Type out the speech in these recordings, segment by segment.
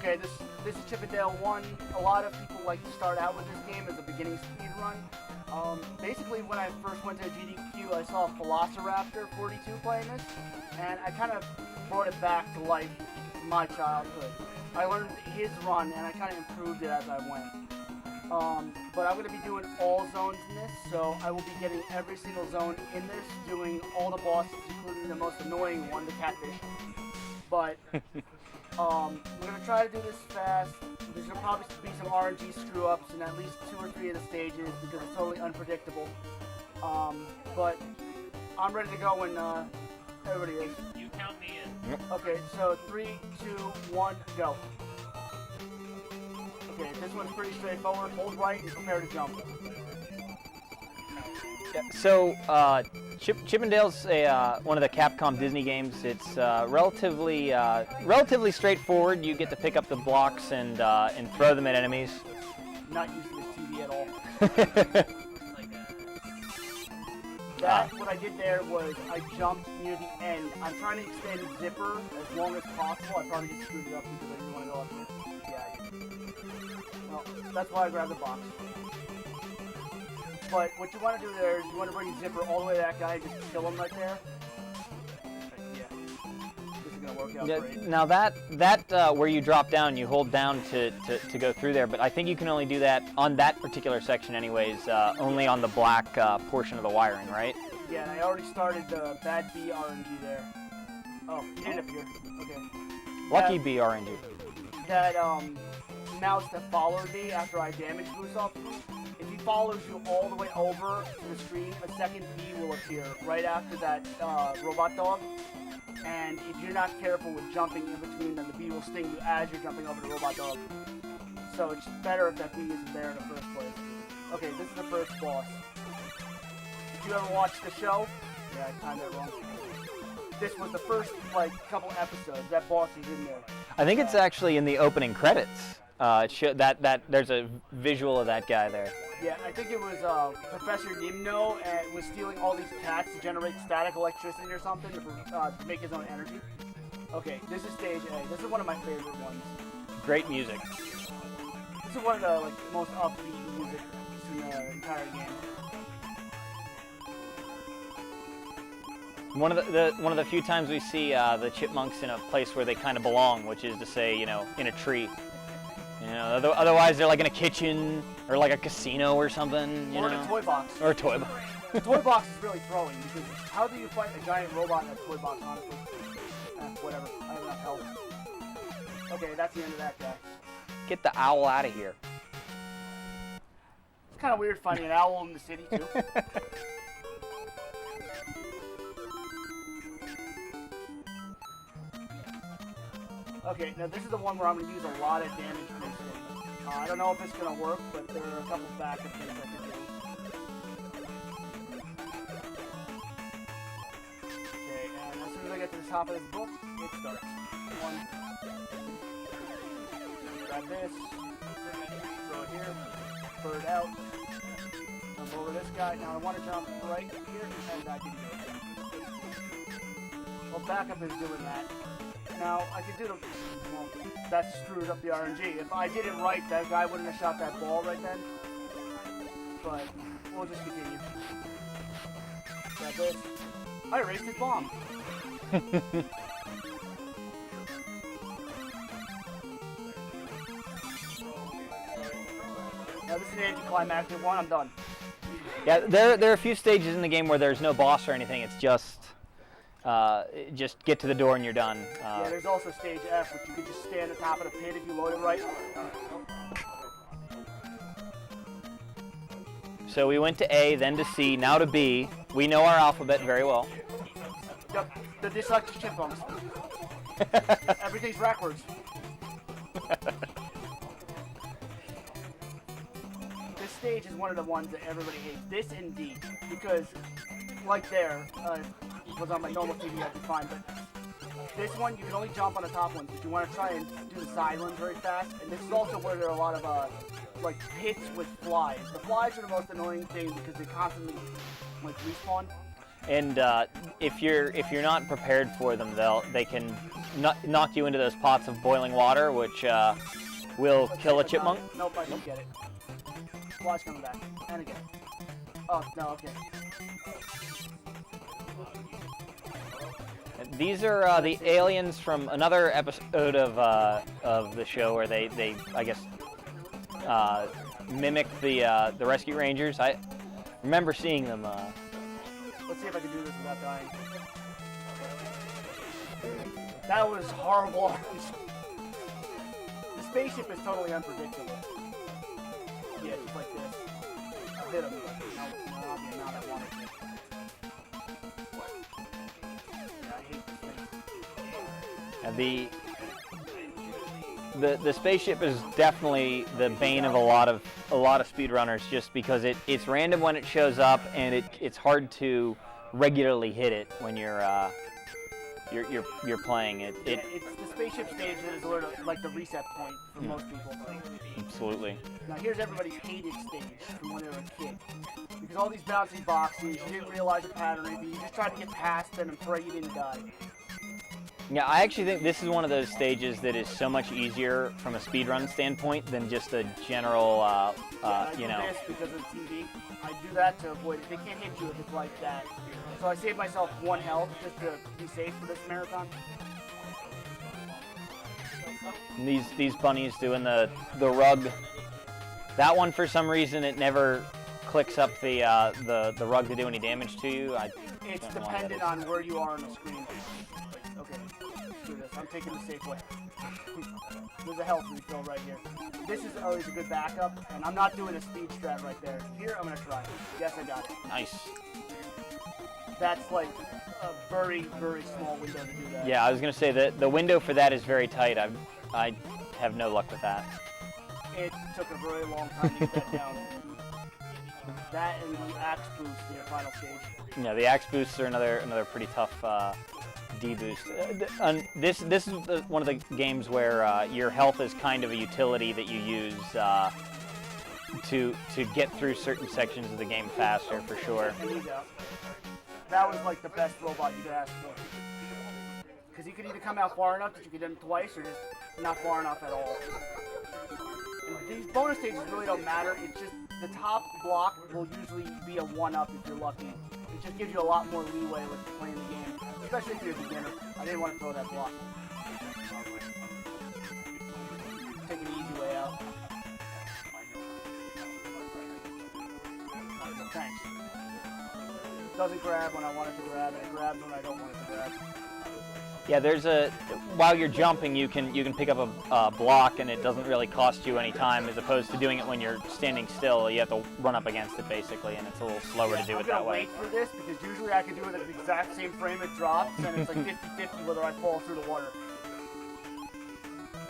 Okay, this is Chippendale 1. A lot of people like to start out with this game as a beginning speed run. Basically, when I first went to GDQ, I saw Velociraptor 42 playing this, and I kind of brought it back to life in my childhood. I learned his run, and I kind of improved it as I went. But I'm going to be doing all zones in this, so I will be getting every single zone in this, doing all the bosses, including the most annoying one, the catfish. But we're going to try to do this fast. There's going to probably be some RNG screw-ups in at least 2 or 3 of the stages because it's totally unpredictable. But I'm ready to go when everybody is. You count me in. Okay, so 3, 2, 1, go. Okay, this one's pretty straightforward. Hold right and prepare to jump. Yeah, so Chippendale's one of the Capcom Disney games. It's relatively straightforward. You get to pick up the blocks and throw them at enemies. Not used to this TV at all. What I did there was I jumped near the end. I'm trying to extend zipper as long as possible. I probably just screwed it up because I didn't want to go up here. Yeah, I did. Well, that's why I grabbed the box. But what you want to do there is you want to bring zipper all the way to that guy and just kill him right there. Yeah. This is going to work out great. Now that where you drop down, you hold down to go through there, but I think you can only do that on that particular section anyways, only on the black portion of the wiring, right? Yeah, and I already started the bad B RNG there. Oh, he didn't appear. Okay. Lucky B RNG. That mouse that followed me after I damaged Usopp, if he follows you all the way over to the screen, a second B will appear right after that robot dog. And if you're not careful with jumping in between, then the bee will sting you as you're jumping over the robot dog. So it's better if that bee isn't there in the first place. Okay, this is the first boss. Did you ever watch the show? Yeah, I timed that wrong. This was the first, couple episodes. That boss is in there. I think it's actually in the opening credits. That there's a visual of that guy there. Yeah, I think it was Professor Nimno and was stealing all these cats to generate static electricity or something to make his own energy. Okay, this is stage A. This is one of my favorite ones. Great music. This is one of the most upbeat music in the entire game. One of the few times we see the chipmunks in a place where they kind of belong, which is to say, in a tree. Otherwise they're like in a kitchen or like a casino or something. Or in a toy box. Or a toy box. The toy box is really throwing because how do you fight a giant robot in a toy box, honestly? Whatever. I have enough health. Okay, that's the end of that guy. Get the owl out of here. It's kind of weird finding an owl in the city, too. Okay, now this is the one where I'm going to use a lot of damage basically. I don't know if it's going to work, but there are a couple backup things I can do. Okay, and as soon as I get to the top of this book, it starts. One. Grab this. Throw it here. Bird out. Jump over this guy. Now I want to jump right here, and I can do it. Well, backup is doing that. Now, I could do the... Well, that screwed up the RNG. If I did it right, that guy wouldn't have shot that ball right then. But, we'll just continue. Grab this. I erased his bomb. Now, this is an anticlimactic one. I'm done. Yeah, there are a few stages in the game where there's no boss or anything. It's just get to the door and you're done. Yeah, there's also stage F, which you could just stand at the top of the pit if you load it right. So we went to A, then to C, now to B. We know our alphabet very well. Yep, the dyslexic chipmunks. Everything's backwards. This stage is one of the ones that everybody hates. This and D, because, like there, was on my normal TV, I'd be fine, but this one, you can only jump on the top ones. If you want to try and do the side ones very fast, and this is also where there are a lot of, pits with flies. The flies are the most annoying thing because they constantly, respawn. And if you're not prepared for them, they can knock you into those pots of boiling water, which will kill a chipmunk. Nope, I didn't get it. Watch coming back. And again. Oh, no, okay. These are the aliens from another episode of the show where they I guess mimic the rescue rangers. I remember seeing them. Let's see if I can do this without dying. That was horrible. The spaceship is totally unpredictable. Yeah, just like this. I hit him, but not the amount I wanted to. Yeah, I hate this thing. And the spaceship is definitely the bane of a lot of speedrunners, just because it's random when it shows up, and it's hard to regularly hit it when you're playing it. Yeah, it's the spaceship stage that is sort of like the reset point for most people. Absolutely. Now here's everybody's hated stage from when they were a kid. Because all these bouncy boxes, you didn't realize the pattern or anything, you just tried to get past them and pray you didn't die. Yeah, I actually think this is one of those stages that is so much easier from a speedrun standpoint than just a general, you know. I do this because of the TV. I do that to avoid it. They can't hit you if it's like that. So I saved myself 1 health just to be safe for this marathon. And these bunnies doing the rug. That one, for some reason, it never clicks up the rug to do any damage to you. It's dependent on where you are on the screen. Okay, let's do this. I'm taking the safe way. There's a health refill right here. This is always a good backup, and I'm not doing a speed strat right there. Here, I'm going to try. Yes, I got it. Nice. That's like a very, very small window to do that. Yeah, I was going to say that the window for that is very tight. I have no luck with that. It took a very long time to get that down. That and the axe boost in the final stage. Yeah, the axe boosts are another pretty tough D-boost. This is one of the games where your health is kind of a utility that you use to get through certain sections of the game faster, for sure. There you go. That was like the best robot you could ask for. Because he could either come out far enough that you could hit him twice, or just not far enough at all. And these bonus stages really don't matter. It's just the top block will usually be a 1-up if you're lucky. It just gives you a lot more leeway with playing the game, especially if you're a beginner. I didn't want to throw that block. Take an easy way out. Thanks. Doesn't grab when I want it to grab, and it grabs when I don't want it to grab. Yeah, while you're jumping, you can pick up a block, and it doesn't really cost you any time, as opposed to doing it when you're standing still. You have to run up against it, basically, and it's a little slower to do it that way. I'm gonna wait for this, because usually I can do it at the exact same frame it drops, and it's like 50-50 whether I fall through the water.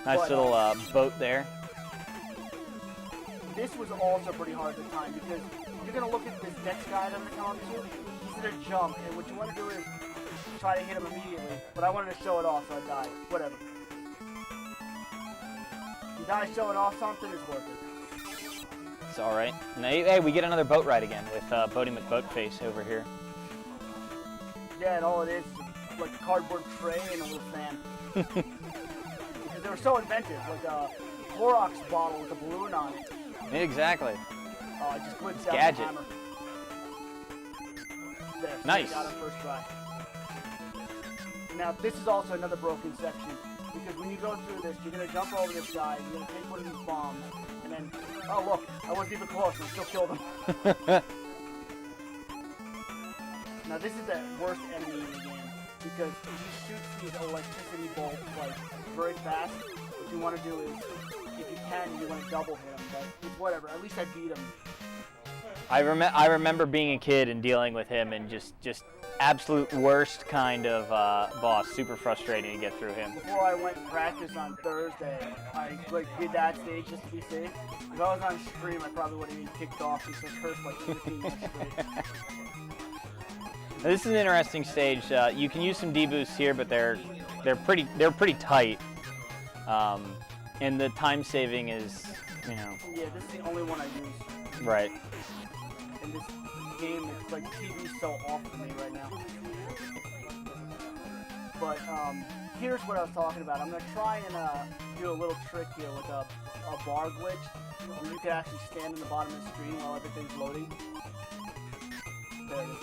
Nice little boat there. This was also pretty hard at the time, because you're gonna look at this next guy that I'm gonna come up to. He's gonna jump, and what you want to do is try to hit him immediately, but I wanted to show it off, so I died. Whatever. If you die showing off something, it's worth it. It's all right. And hey, we get another boat ride again with Bodie McBoatface over here. Yeah, and all it is like a cardboard tray and a little fan. Because they were so inventive, like a Clorox bottle with a balloon on it. Exactly. It just clips out Gadget. the hammer. There, so nice. Got him first try. Now, this is also another broken section, because when you go through this, you're going to jump over this guy, you're going to take one of these bombs, and then, oh look, I wasn't even close, and I still killed him. Now, this is the worst enemy in the game, because he shoots these electricity bolts, like, very fast. What you want to do is, if you can, you want to double hit him, but it's whatever, at least I beat him. I remember being a kid and dealing with him, and just absolute worst kind of boss. Super frustrating to get through him. Before I went and practiced on Thursday, I did that stage just to be safe. If I was on stream, I probably would have been kicked off because I cursed like 15 minutes straight. This is an interesting stage. You can use some D-boosts here, but they're pretty tight. And the time saving is, you know. Yeah, this is the only one I use. Right. And this game. It's like TV's so off for me right now. But here's what I was talking about. I'm gonna try and do a little trick here with a bar glitch, where you can actually stand in the bottom of the screen while everything's loading. There it is.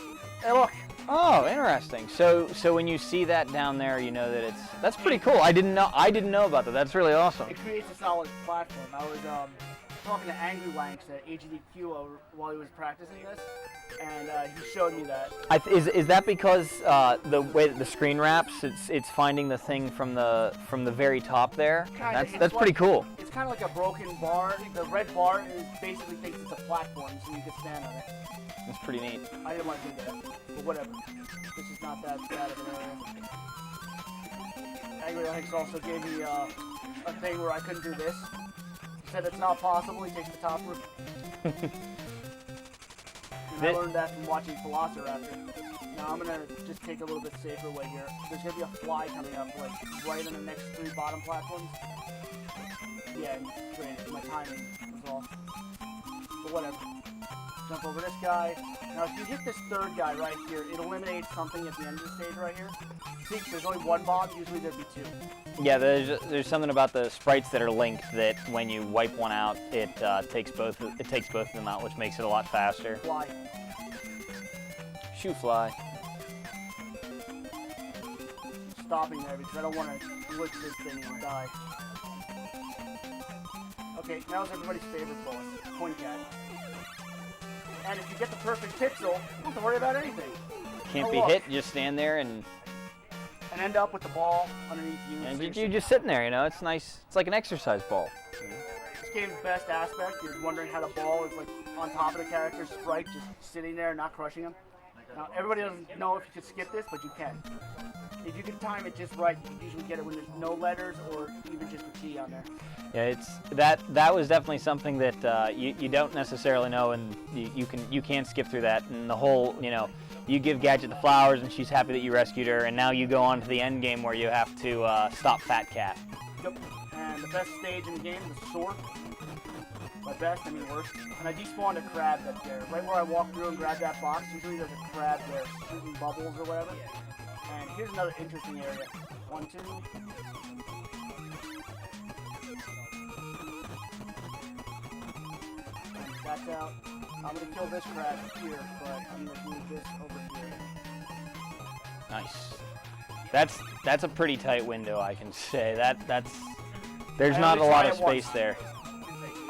Hey, look. Oh, interesting. So when you see that down there, you know that that's pretty cool. I didn't know about that. That's really awesome. It creates a solid platform. I was talking to Angry Wanks at AGDQ while he was practicing this, and he showed me that. Is that because the way that the screen wraps, it's finding the thing from the very top there? That's pretty cool. It's kind of like a broken bar. The red bar basically thinks it's a platform, so you can stand on it. That's pretty neat. I didn't want to do that, but whatever. This is not that bad of an area. Angry Wanks also gave me a thing where I couldn't do this. He said it's not possible. He takes the top roof. And I learned that from watching Velociraptor. Now I'm gonna just take a little bit safer way here. There's gonna be a fly coming up, like right on the next 3 bottom platforms. Yeah, great. My timing was off. But whatever. Jump over this guy. Now if you hit this third guy right here, it eliminates something at the end of the stage right here. See, there's only 1 bomb. Usually there'd be 2. Yeah, there's something about the sprites that are linked that when you wipe one out, it takes both of them out, which makes it a lot faster. Fly. Shoe fly. Stopping there because I don't want to glitch this thing and die. Okay, now is everybody's favorite boss, Coin Cat. And if you get the perfect pixel, you don't have to worry about anything. Can't be hit, just stand there and end up with the ball underneath you. And you're just sitting there, you know, it's nice. It's like an exercise ball. This game's best aspect is wondering how the ball is like on top of the character's sprite, just sitting there and not crushing him. Now, everybody doesn't know if you could skip this, but you can. If you can time it just right, you can usually get it when there's no letters or even just a T on there. Yeah, that was definitely something that you don't necessarily know, and you can skip through that. And the whole, you know, you give Gadget the flowers, and she's happy that you rescued her, and now you go on to the end game where you have to stop Fat Cat. Yep. And the best stage in the game is the sword. By best, I mean worst. And I despawned a crab that's there. Right where I walked through and grabbed that box, usually there's a crab there shooting bubbles or whatever. And here's another interesting area. 1, 2. That's out. I'm gonna kill this crab here, but I'm gonna move this over here. Nice. That's a pretty tight window, I can say. There's not a lot of space there.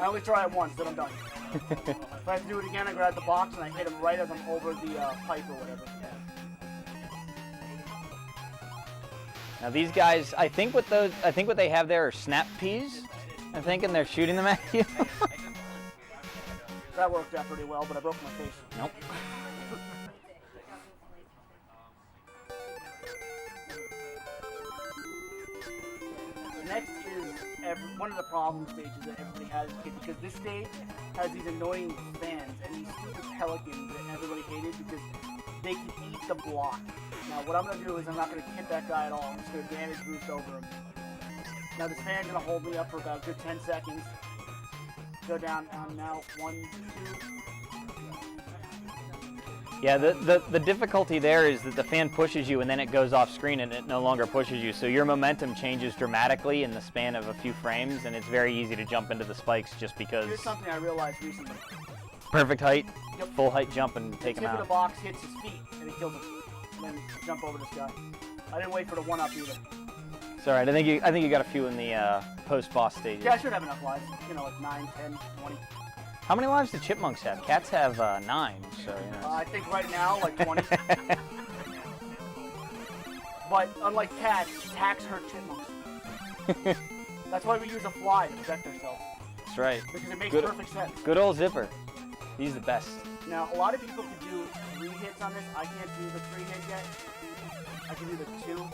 I only try it once, then I'm done. If I have to do it again, I grab the box and I hit him right as I'm over the pipe or whatever. Now these guys, I think what they have there are snap peas. I think, and they're shooting them at you. That worked out pretty well, but I broke my face. Nope. Next is one of the problem stages that everybody has, because this stage has these annoying fans and these stupid pelicans that everybody hated because they can eat the block. Now what I'm going to do is I'm not going to hit that guy at all. I'm just going to damage boost over him. Now this fan's going to hold me up for about a good 10 seconds. Go down now, 1, 2. Yeah, the difficulty there is that the fan pushes you and then it goes off screen and it no longer pushes you. So your momentum changes dramatically in the span of a few frames, and it's very easy to jump into the spikes just because. Here's something I realized recently. Perfect height, Yep. full height jump and take him Tip of out. the box hits his feet and it kills him. And then jump over this guy. I didn't wait for the 1-up either. It's all right. I think you got a few in the post-boss stages. Yeah, I should have enough lives. You know, like 9, 10, 20. How many lives do chipmunks have? Cats have 9, so you know. I think right now, like 20. But unlike cats, attacks hurt chipmunks. That's why we use a fly to protect ourselves. That's right. Because it makes perfect sense. Good old Zipper. He's the best. Now, a lot of people can do 3 hits on this. I can't do the 3 hit yet. I can do the 2.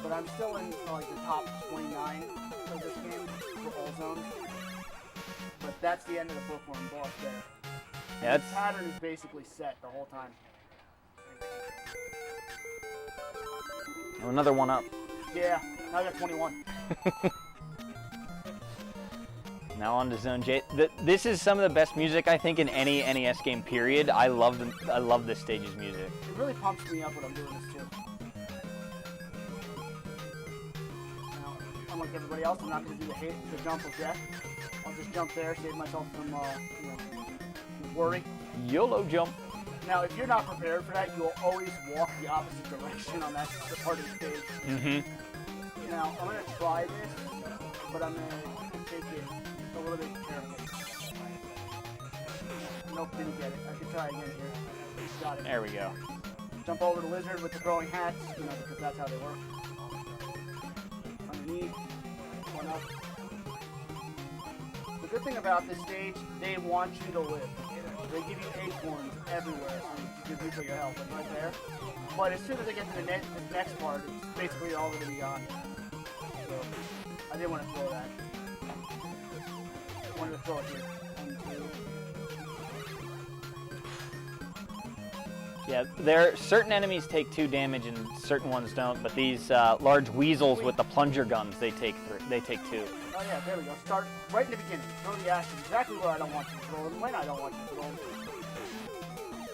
But I'm still in like the top 29 of this game for all zones. But that's the end of the bookworm boss there. Yeah, the pattern is basically set the whole time. Oh, another 1-up. Yeah, now I got 21. Now on to Zone J. This is some of the best music I think in any NES game. Period. I love this stage's music. It really pumps me up when I'm doing this too. Now, unlike everybody else, I'm not going to do the jump of death. I'll just jump there, save myself some worry. YOLO jump. Now, if you're not prepared for that, you will always walk the opposite direction on that part of the stage. Mm-hmm. Now, I'm going to try this, but I'm going to take it a little bit careful. Nope, didn't get it. I could try again here. Got it. There we go. Jump over the lizard with the throwing hats, because that's how they work. Underneath, one up. The good thing about this stage, they want you to live. They give you acorns everywhere, so you can refill your health, like right there. But as soon as I get to the next part, it's basically all going to be gone. So, I didn't want to throw that. I wanted to throw it here. 1, 2. Yeah, there certain enemies take 2 damage and certain ones don't, but these large weasels with the plunger guns, they take 2. Oh yeah, there we go. Start right in the beginning. Throw the ashes exactly where I don't want you to throw them, when I don't want you to throw them.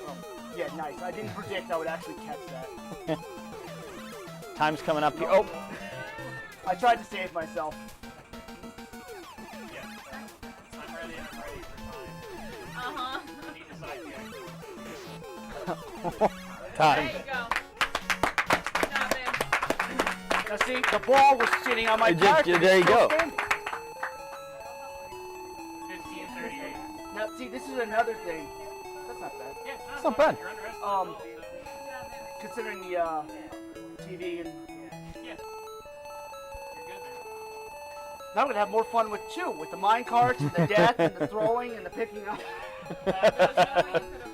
Oh, yeah, nice. I didn't predict I would actually catch that. Time's coming up here. Oh! I tried to save myself. Yeah, I'm ready for time. Uh-huh. I need to side Time. There you go. Stop it. Now see, the ball was sitting on my character. There you go. 15:38. Now see, this is another thing. That's not bad. Yeah, It's not bad. You're underestimating. Considering the TV and Yeah. You're good there. now I'm gonna have more fun with the mine carts, and the death, and the throwing, and the picking up. That's what we used to